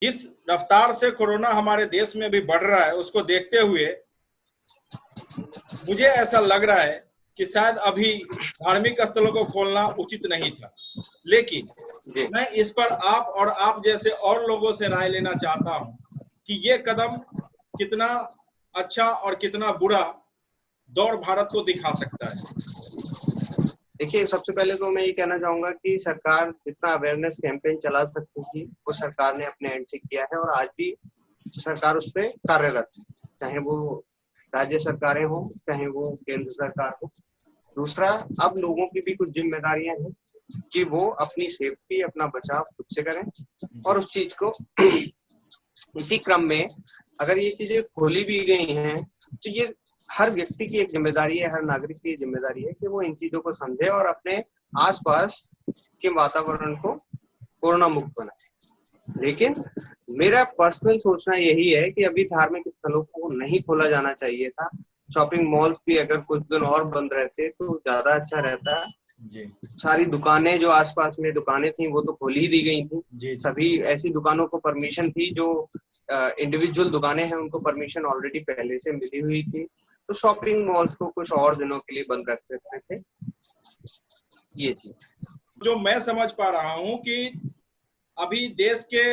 जिस रफ्तार से कोरोना हमारे देश में भी बढ़ रहा है, उसको देखते हुए मुझे ऐसा लग रहा है कि शायद अभी धार्मिक स्थलों को खोलना उचित नहीं था। लेकिन मैं इस पर आप और आप जैसे और लोगों से राय लेना चाहता हूं कि ये कदम कितना अच्छा और कितना बुरा दौर भारत को दिखा सकता है। देखिए, सबसे पहले तो मैं ये कहना चाहूंगा कि सरकार जितना अवेयरनेस कैंपेन चला सकती थी वो सरकार ने अपने एंड से किया है और आज भी सरकार उस पर कार्यरत है, चाहे वो राज्य सरकारें हो चाहे वो केंद्र सरकार हो। दूसरा, अब लोगों की भी कुछ जिम्मेदारियां हैं कि वो अपनी सेफ्टी, अपना बचाव खुद से करें और उस चीज को इसी क्रम में अगर ये चीजें खोली भी गई हैं तो ये हर व्यक्ति की एक जिम्मेदारी है, हर नागरिक की जिम्मेदारी है कि वो इन चीजों को समझे और अपने आसपास के वातावरण को कोरोना मुक्त बनाए। लेकिन मेरा पर्सनल सोचना यही है कि अभी धार्मिक स्थलों को नहीं खोला जाना चाहिए था। शॉपिंग मॉल्स भी अगर कुछ दिन और बंद रहते तो ज्यादा अच्छा रहता। सारी दुकानें जो आसपास में दुकानें थी वो तो खोली ही दी गई थी। सभी ऐसी दुकानों को परमिशन थी, जो इंडिविजुअल दुकानें हैं उनको परमिशन ऑलरेडी पहले से मिली हुई थी, तो शॉपिंग मॉल्स को कुछ और दिनों के लिए बंद रख सकते थे। ये चीज जो मैं समझ पा रहा हूं कि अभी देश के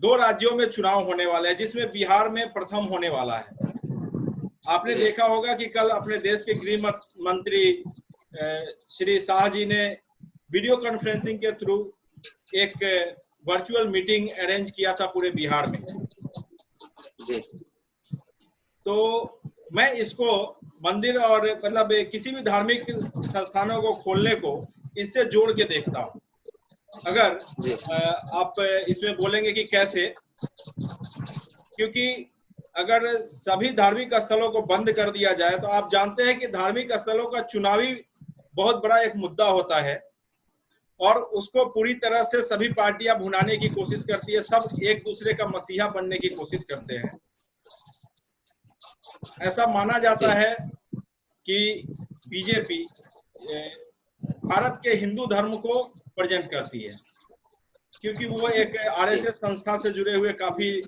2 राज्यों में चुनाव होने वाले हैं, जिसमें बिहार में प्रथम होने वाला है। आपने देखा होगा कि कल अपने देश के गृह मंत्री श्री शाह जी ने वीडियो कॉन्फ्रेंसिंग के थ्रू एक वर्चुअल मीटिंग अरेंज किया था पूरे बिहार में। तो मैं इसको मंदिर और मतलब किसी भी धार्मिक संस्थानों को खोलने को इससे जोड़ के देखता हूँ। अगर आप इसमें बोलेंगे कि कैसे, क्योंकि अगर सभी धार्मिक स्थलों को बंद कर दिया जाए तो आप जानते हैं कि धार्मिक स्थलों का चुनावी बहुत बड़ा एक मुद्दा होता है और उसको पूरी तरह से सभी पार्टियां भुनाने की कोशिश करती है, सब एक दूसरे का मसीहा बनने की कोशिश करते हैं। ऐसा माना जाता है कि बीजेपी भारत के हिंदू धर्म को प्रेजेंट करती है, क्योंकि वो एक आरएसएस संस्था से जुड़े हुए काफी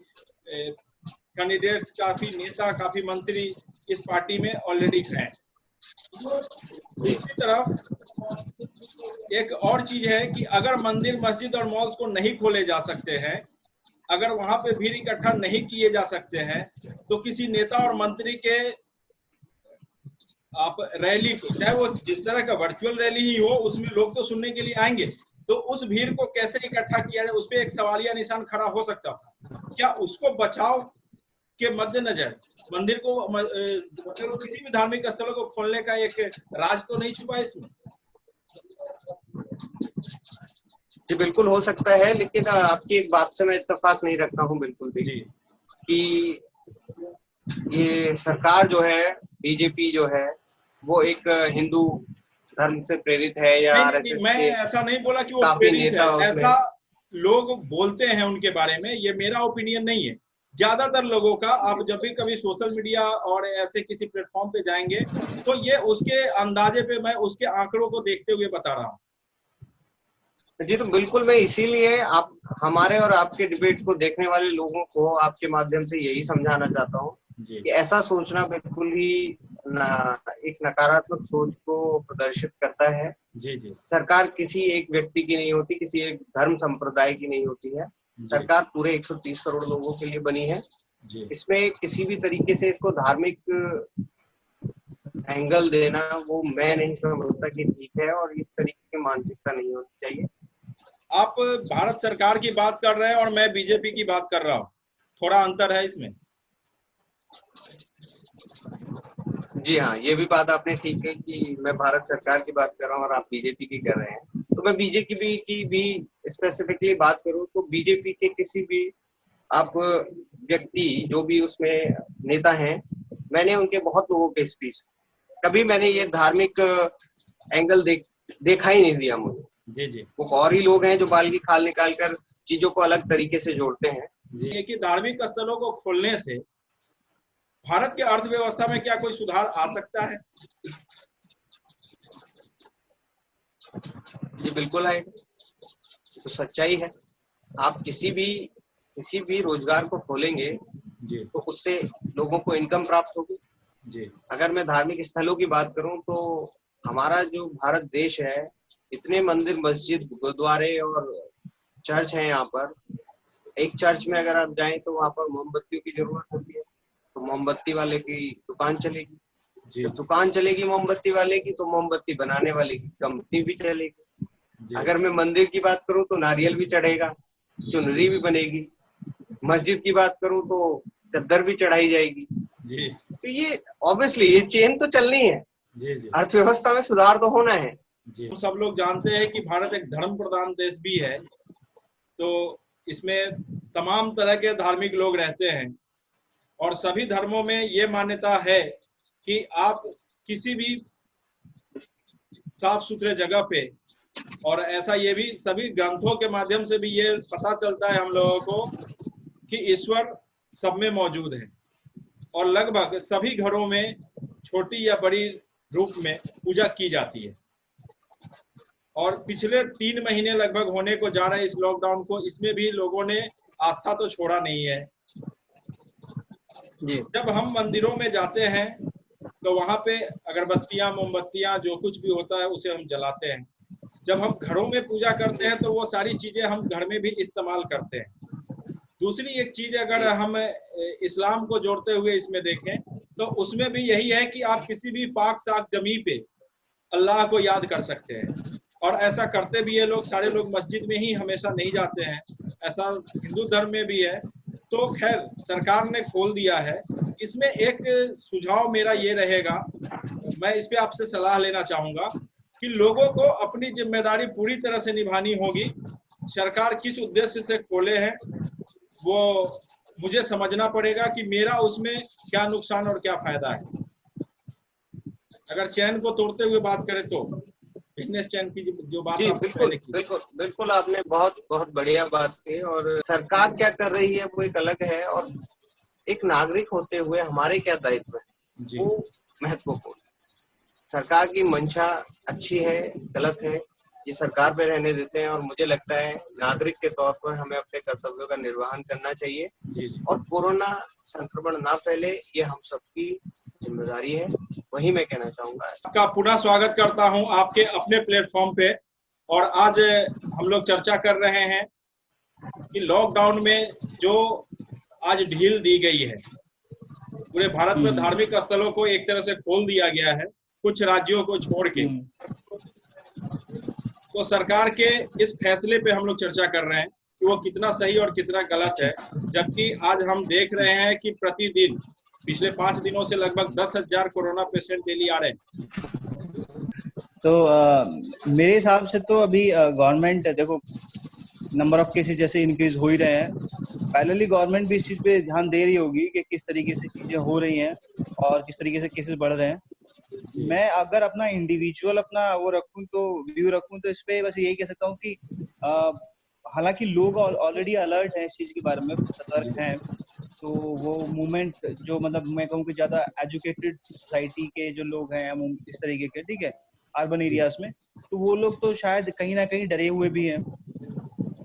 कैंडिडेट्स, काफी नेता, काफी मंत्री इस पार्टी में ऑलरेडी हैं। दूसरी तरफ एक और चीज है कि अगर मंदिर, मस्जिद और मॉल्स को नहीं खोले जा सकते हैं, अगर वहां पे भीड़ इकट्ठा नहीं किए जा सकते हैं, तो किसी नेता और मंत्री के आप रैली को, चाहे वो जिस तरह का वर्चुअल रैली ही हो, उसमें लोग तो सुनने के लिए आएंगे, तो उस भीड़ को कैसे इकट्ठा किया जाए, उस पर एक सवालिया निशान खड़ा हो सकता था। क्या उसको बचाव के मद्देनजर मंदिर को, किसी भी धार्मिक स्थलों को खोलने का एक राज तो नहीं छुपा इसमें? जी बिल्कुल हो सकता है, लेकिन आपकी एक बात से मैं इत्तेफाक नहीं रखता हूँ बिल्कुल भी कि ये सरकार जो है, बीजेपी जो है, वो एक हिंदू धर्म से प्रेरित है या नहीं, मैं ऐसा नहीं बोला कि वो प्रेरित है, ऐसा लोग बोलते हैं उनके बारे में, ये मेरा ओपिनियन नहीं है। ज्यादातर लोगों का, आप जब भी कभी सोशल मीडिया और ऐसे किसी प्लेटफॉर्म पे जाएंगे तो ये उसके अंदाजे पे, मैं उसके आंकड़ों को देखते हुए बता रहा हूँ। जी तो बिल्कुल, मैं इसीलिए आप हमारे और आपके डिबेट को देखने वाले लोगों को आपके माध्यम से यही समझाना चाहता हूँ कि ऐसा सोचना बिल्कुल ही एक नकारात्मक सोच को प्रदर्शित करता है। जी। सरकार किसी एक व्यक्ति की नहीं होती, किसी एक धर्म संप्रदाय की नहीं होती है। सरकार पूरे 130 करोड़ लोगों के लिए बनी है। इसमें किसी भी तरीके से इसको धार्मिक एंगल देना, वो मैं नहीं समझता कि ठीक है और इस तरीके की मानसिकता नहीं होनी चाहिए। आप भारत सरकार की बात कर रहे हैं और मैं बीजेपी की बात कर रहा हूँ, थोड़ा अंतर है इसमें। जी हाँ, ये भी बात आपने ठीक है कि मैं भारत सरकार की बात कर रहा हूँ और आप बीजेपी की कर रहे हैं। तो मैं बीजेपी की भी स्पेसिफिकली बात करूँ तो बीजेपी के किसी भी आप व्यक्ति, जो भी उसमें नेता हैं, मैंने उनके बहुत लोगों के स्पीच, कभी मैंने ये धार्मिक एंगल देखा ही नहीं दिया मुझे। जी। वो और ही लोग हैं जो बाल की खाल निकाल कर चीजों को अलग तरीके से जोड़ते हैं। जी, कि धार्मिक स्थलों को खोलने से भारत के अर्थव्यवस्था में क्या कोई सुधार आ सकता है? जी बिल्कुल है, तो सच्चाई है। आप किसी भी रोजगार को खोलेंगे जी तो उससे लोगों को इनकम प्राप्त होगी। जी अगर मैं धार्मिक स्थलों की बात करूं तो हमारा जो भारत देश है, इतने मंदिर, मस्जिद, गुरुद्वारे और चर्च हैं यहाँ पर। एक चर्च में अगर आप जाएं तो वहाँ पर मोमबत्तियों की जरूरत होती है, तो मोमबत्ती वाले की दुकान चलेगी। जी जब दुकान चलेगी मोमबत्ती वाले की, तो मोमबत्ती बनाने वाले की कंपनी भी चलेगी। जी अगर मैं मंदिर की बात करूं तो नारियल भी चढ़ेगा, चुनरी भी बनेगी। मस्जिद की बात करूं तो चद्दर भी चढ़ाई जाएगी। जी तो ये ऑब्वियसली ये चेन तो चलनी है, जी जी अर्थव्यवस्था में सुधार तो होना है। जी। हम सब लोग जानते हैं कि भारत एक धर्म प्रधान देश भी है, तो इसमें तमाम तरह के धार्मिक लोग रहते हैं और सभी धर्मों में ये मान्यता है कि आप किसी भी साफ सुथरे जगह पे, और ऐसा ये भी सभी ग्रंथों के माध्यम से भी ये पता चलता है हम लोगों को कि ईश्वर सब में मौजूद है और लगभग सभी घरों में छोटी या बड़ी रूप में पूजा की जाती है। और पिछले 3 महीने लगभग होने को जा रहे इस लॉकडाउन को, इसमें भी लोगों ने आस्था तो छोड़ा नहीं है। जी जब हम मंदिरों में जाते हैं तो वहां पे अगरबत्तियां, मोमबत्तियां, जो कुछ भी होता है उसे हम जलाते हैं। जब हम घरों में पूजा करते हैं तो वो सारी चीजें हम घर में भी इस्तेमाल करते हैं। दूसरी एक चीज अगर हम इस्लाम को जोड़ते हुए इसमें देखें तो उसमें भी यही है कि आप किसी भी पाक साक जमी पे अल्लाह को याद कर सकते हैं, और ऐसा करते भी ये लोग। सारे लोग मस्जिद में ही हमेशा नहीं जाते हैं, ऐसा हिंदू धर्म में भी है। तो खैर सरकार ने खोल दिया है। इसमें एक सुझाव मेरा ये रहेगा, मैं इस पे आपसे सलाह लेना चाहूंगा कि लोगों को अपनी जिम्मेदारी पूरी तरह से निभानी होगी। सरकार किस उद्देश्य से खोले हैं वो मुझे समझना पड़ेगा कि मेरा उसमें क्या नुकसान और क्या फायदा है। अगर चैन को तोड़ते हुए बात करें तो बिजनेस चैन की जो बात जी, आपने बिल्कुल पहले की। बिल्कुल बिल्कुल, आपने बहुत बहुत बढ़िया बात की। और सरकार क्या कर रही है वो एक अलग है, और एक नागरिक होते हुए हमारे क्या दायित्व है जी वो महत्वपूर्ण। सरकार की मंशा अच्छी है, गलत है, ये सरकार पे रहने देते हैं। और मुझे लगता है नागरिक के तौर पर हमें अपने कर्तव्यों का निर्वहन करना चाहिए, जी जी और कोरोना संक्रमण ना फैले ये हम सबकी जिम्मेदारी है, वही मैं कहना चाहूंगा। आपका पुनः स्वागत करता हूं आपके अपने प्लेटफॉर्म पे। और आज हम लोग चर्चा कर रहे हैं कि लॉकडाउन में जो आज ढील दी गई है, पूरे भारत में धार्मिक स्थलों को एक तरह से खोल दिया गया है कुछ राज्यों को छोड़ के। तो सरकार के इस फैसले पे हम लोग चर्चा कर रहे हैं कि वो कितना सही और कितना गलत है। जबकि आज हम देख रहे हैं कि प्रतिदिन पिछले 5 दिनों से लगभग 10,000 कोरोना पेशेंट डेली आ रहे हैं। तो मेरे हिसाब से तो अभी गवर्नमेंट देखो, नंबर ऑफ केसेस जैसे इंक्रीज हो ही रहे हैं, पैरेलली गवर्नमेंट भी इस चीज पे ध्यान दे रही होगी कि किस तरीके से चीजें हो रही हैं और किस तरीके से केसेस बढ़ रहे हैं। मैं अगर अपना इंडिविजुअल अपना वो रखूं तो व्यू रखूं तो इस पे बस यही कह सकता हूँ कि हालांकि लोग ऑलरेडी अलर्ट हैं इस चीज के बारे में, सतर्क हैं। तो वो मूवमेंट जो मतलब मैं कहूँ कि ज्यादा एजुकेटेड सोसाइटी के जो लोग हैं इस तरीके के, ठीक है, अर्बन एरियाज में, तो वो लोग तो शायद कहीं ना कहीं डरे हुए भी हैं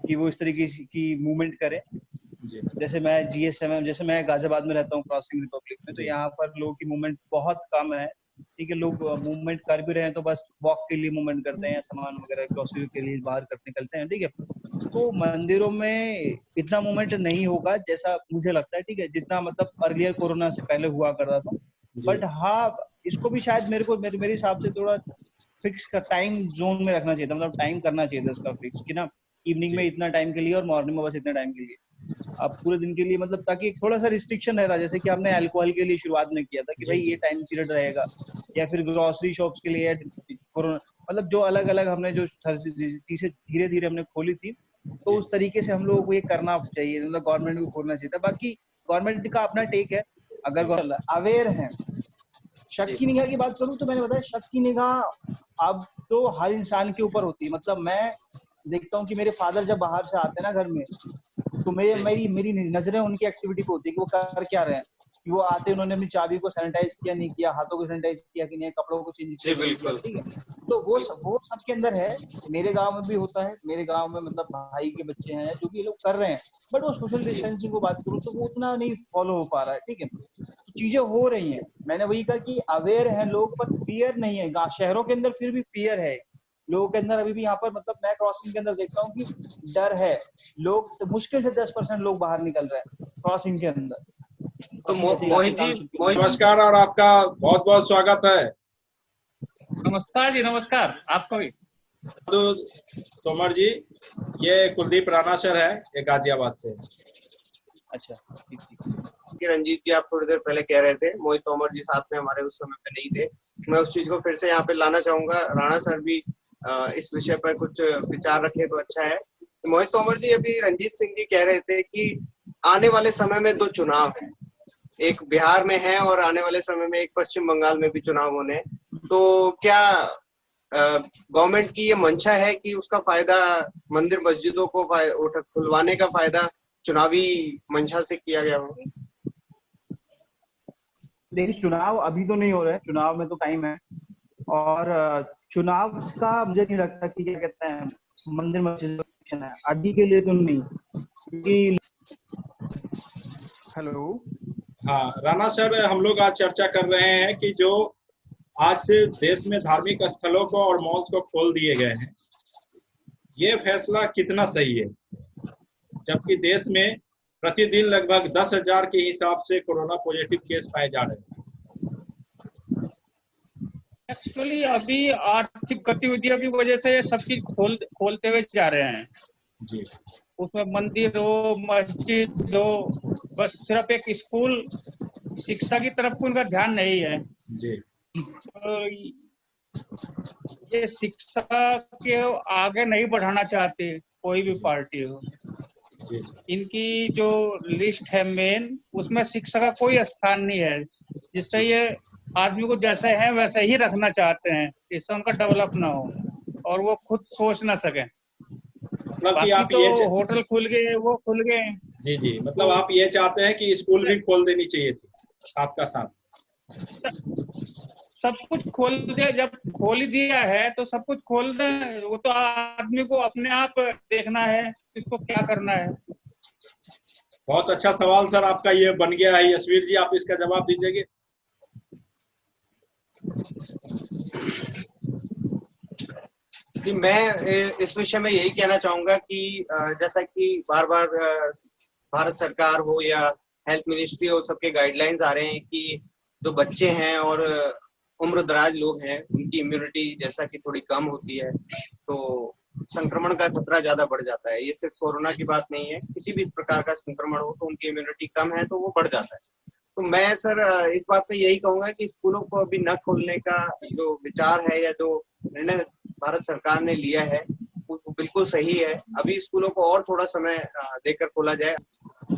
कि वो इस तरीके की मूवमेंट करें। जैसे मैं GSM, जैसे मैं गाजियाबाद में रहता हूँ, क्रॉसिंग रिपब्लिक में, तो यहाँ पर लोगों की मूवमेंट बहुत कम है, ठीक है। लोग मूवमेंट कर भी रहे हैं तो बस वॉक के लिए मूवमेंट करते हैं, सामान वगैरह ग्रोसरी के लिए बाहर निकलते हैं, ठीक है। तो मंदिरों में इतना मूवमेंट नहीं होगा जैसा मुझे लगता है, ठीक है, जितना मतलब अर्लियर कोरोना से पहले हुआ करता था। बट हाँ, इसको भी शायद मेरे हिसाब से थोड़ा फिक्स का टाइम जोन में रखना चाहिए था, मतलब टाइम करना चाहिए था इसका फिक्स कि ना इवनिंग में इतना टाइम के लिए और मॉर्निंग में बस इतना टाइम के लिए। अब पूरे दिन के लिए मतलब ताकि एक थोड़ा सा रिस्ट्रिक्शन रहता, जैसे कि हमने अल्कोहल के लिए शुरुआत में किया था कि भाई ये टाइम पीरियड रहेगा, या फिर ग्रोसरी शॉप्स के लिए मतलब जो अलग अलग हमने जो चीजें धीरे धीरे हमने खोली थी, तो उस तरीके से हम लोगों को ये करना चाहिए, मतलब गवर्नमेंट को खोलना चाहिए था। बाकी गवर्नमेंट का अपना टेक है, अगर अवेयर है। शक की निगाह की बात करूं तो मैंने बताया, शक की निगाह अब तो हर इंसान के ऊपर होती है। मतलब मैं देखता हूँ कि मेरे फादर जब बाहर से आते हैं ना घर में, तो मेरी मेरी नजरें उनकी एक्टिविटी पे होती है कि वो कर क्या रहे हैं, कि वो आते उन्होंने अपनी चाबी को सैनिटाइज किया नहीं किया, हाथों को सैनिटाइज किया कि नहीं, कपड़ों को चेंज जी किया नहीं किया, बिल्कुल। ठीक है। तो वो सबके अंदर है। मेरे गांव में भी होता है, मेरे गांव में मतलब भाई के बच्चे हैं जो भी ये लोग कर रहे हैं, बट वो सोशल जी डिस्टेंसिंग को बात करूँ तो वो उतना नहीं फॉलो हो पा रहा है, ठीक है। तो चीजें हो रही हैं, मैंने वही कहा कि अवेयर है लोग पर फियर नहीं है। शहरों के अंदर फिर भी फियर है लोगों के अंदर अभी भी। यहाँ पर मतलब मैं क्रॉसिंग के अंदर देखता हूँ कि डर है। लोग तो मुश्किल से 10% लोग बाहर निकल रहे हैं क्रॉसिंग के अंदर। तो क्रॉसिंग जैसे इलाके मोहित जी, टाउनशिप के अंदर। नमस्कार और आपका बहुत बहुत स्वागत है। नमस्कार जी, नमस्कार आपका भी। तो तोमर जी, ये कुलदीप राणा सर है, ये गाजियाबाद से। अच्छा, ठीक ठीक। कि रंजीत जी आप थोड़ी देर पहले कह रहे थे, मोहित तोमर जी साथ में हमारे उस समय पे नहीं थे, मैं उस चीज को फिर से यहाँ पे लाना चाहूंगा। राणा सर भी इस विषय पर कुछ विचार रखे तो अच्छा है। मोहित तोमर जी, अभी रंजीत सिंह जी कह रहे थे कि आने वाले समय में 2 चुनाव है, एक बिहार में है और आने वाले समय में एक पश्चिम बंगाल में भी चुनाव होने। तो क्या गवर्नमेंट की ये मंशा है कि उसका फायदा मंदिर मस्जिदों को खुलवाने का फायदा चुनावी मंशा से किया गया हो? देखिए, चुनाव अभी तो नहीं हो रहे हैं, चुनाव में तो टाइम है। और चुनाव का मुझे नहीं लगता कि क्या कहते हैं मंदिर मस्जिद है अभी के लिए तो नहीं, क्योंकि हेलो। हाँ राणा सर, हम लोग आज चर्चा कर रहे हैं कि जो आज से देश में धार्मिक स्थलों को और मॉल्स को खोल दिए गए हैं, ये फैसला कितना सही है, जबकि देश में प्रतिदिन लगभग 10,000 के हिसाब से कोरोना पॉजिटिव केस पाए जा रहे हैं। एक्चुअली अभी आर्थिक गतिविधियों की वजह से सब चीज खोलते हुए जा रहे हैं जी उसमें मंदिर हो, मस्जिद हो, बस सिर्फ एक स्कूल शिक्षा की तरफ उनका ध्यान नहीं है। जी तो ये शिक्षा के आगे नहीं बढ़ाना चाहती कोई भी पार्टी हो। जी इनकी जो लिस्ट है मेन, उसमें शिक्षा का कोई स्थान नहीं है, जिससे ये आदमी को जैसे है वैसे ही रखना चाहते हैं, इससे उनका डेवलप ना हो और वो खुद सोच ना सके। मतलब कि बाकी आप तो ये होटल खुल गए, वो खुल गए, जी जी, मतलब तो आप ये चाहते हैं कि स्कूल भी खोल देनी चाहिए थी, आपका साथ। सब कुछ खोल दे। जब खोल ही दिया है तो सब कुछ खोल दे। वो तो आदमी को अपने आप देखना है इसको क्या करना है। बहुत अच्छा सवाल सर आपका ये बन गया है। यशवीर जी, आप इसका जवाब दीजिएगा। कि मैं इस विषय में यही कहना चाहूंगा कि जैसा कि बार बार भारत सरकार हो या हेल्थ मिनिस्ट्री हो, सबके गाइडलाइंस आ रहे हैं कि जो बच्चे हैं और उम्र दराज लोग हैं उनकी इम्यूनिटी जैसा कि थोड़ी कम होती है, तो संक्रमण का खतरा ज्यादा बढ़ जाता है। ये सिर्फ कोरोना की बात नहीं है, किसी भी प्रकार का संक्रमण हो तो उनकी इम्यूनिटी कम है तो वो बढ़ जाता है। तो मैं सर इस बात पे यही कहूंगा कि स्कूलों को अभी न खोलने का जो विचार है या जो निर्णय भारत सरकार ने लिया है वो बिल्कुल सही है। अभी स्कूलों को और थोड़ा समय देकर खोला जाए।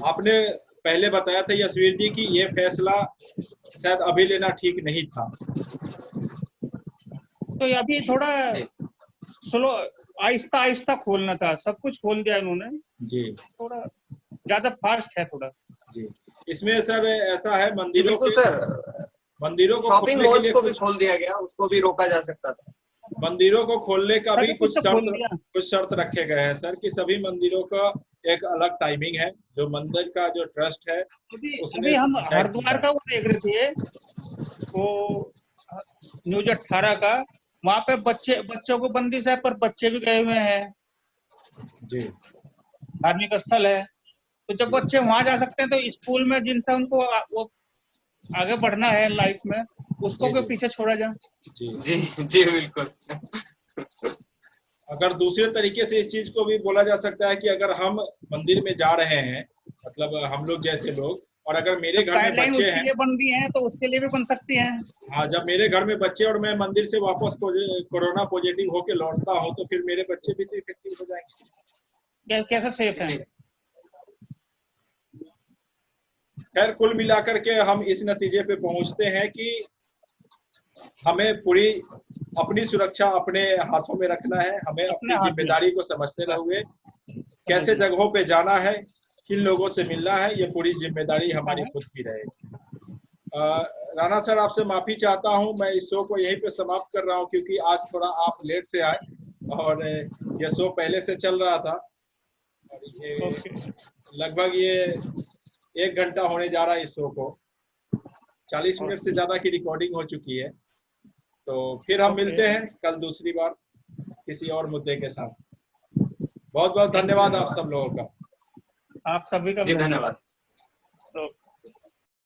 आपने पहले बताया था यशवीर जी कि ये फैसला शायद अभी लेना ठीक नहीं था, तो अभी थोड़ा स्लो, आहिस्ता आहिस्ता खोलना था। सब कुछ खोल दिया उन्होंने, जी थोड़ा ज्यादा फास्ट है थोड़ा। जी। इसमें सर ऐसा है, जी बिल्कुल सर, मंदिरों को शॉपिंग खोलने के मॉल्स लिए को भी खोल दिया गया, उसको भी रोका जा सकता था। मंदिरों को खोलने का भी सभी कुछ तो खोल दिया। कुछ शर्त रखे गए हैं सर, कि सभी मंदिरों का एक अलग टाइमिंग है, जो मंदिर का जो ट्रस्ट है उसने अभी हम डिसाइड किया हरिद्वार है। का वो देख रहे थे, वो न्यूज 18 का, वहाँ पे बच्चों को बंदिश है, पर बच्चे भी गए हुए हैं। जी धार्मिक स्थल है, तो जब बच्चे वहां जा सकते हैं तो स्कूल में जिनसे उनको वो आगे बढ़ना है लाइफ में, उसको क्यों पीछे छोड़ा जाए। जी जी जी बिल्कुल। अगर दूसरे तरीके से इस चीज को भी बोला जा सकता है कि अगर हम मंदिर में जा रहे हैं, मतलब हम लोग जैसे लोग, और अगर मेरे घर में गाइडलाइन बच्चे उसके हैं, लिए बन गई है तो उसके लिए भी बन सकती है। हाँ, जब मेरे घर में बच्चे और मैं मंदिर से वापस कोरोना पॉजिटिव होके लौटता हूँ, तो फिर मेरे बच्चे भी तो इफेक्टिव हो जाएंगे। कैसे सेफ है। खैर, कुल मिलाकर के हम इस नतीजे पे पहुंचते हैं कि हमें पूरी अपनी सुरक्षा अपने हाथों में रखना है, हमें अपनी हाथ में। जिम्मेदारी को समझते हुए कैसे जगहों पे जाना है, किन लोगों से मिलना है, ये पूरी जिम्मेदारी हमारी खुद की रहेगी। राणा सर, आपसे माफी चाहता हूं, मैं इस शो को यहीं पे समाप्त कर रहा हूं क्योंकि आज थोड़ा आप लेट से आए और ये शो पहले से चल रहा था और ये लगभग ये 1 घंटा होने जा रहा है इस शो को। 40 मिनट से ज्यादा की रिकॉर्डिंग हो चुकी है। तो फिर हम मिलते हैं कल दूसरी बार किसी और मुद्दे के साथ। बहुत बहुत धन्यवाद आप सब लोगों का। आप सभी का भी जी धन्यवाद। धन्यवाद।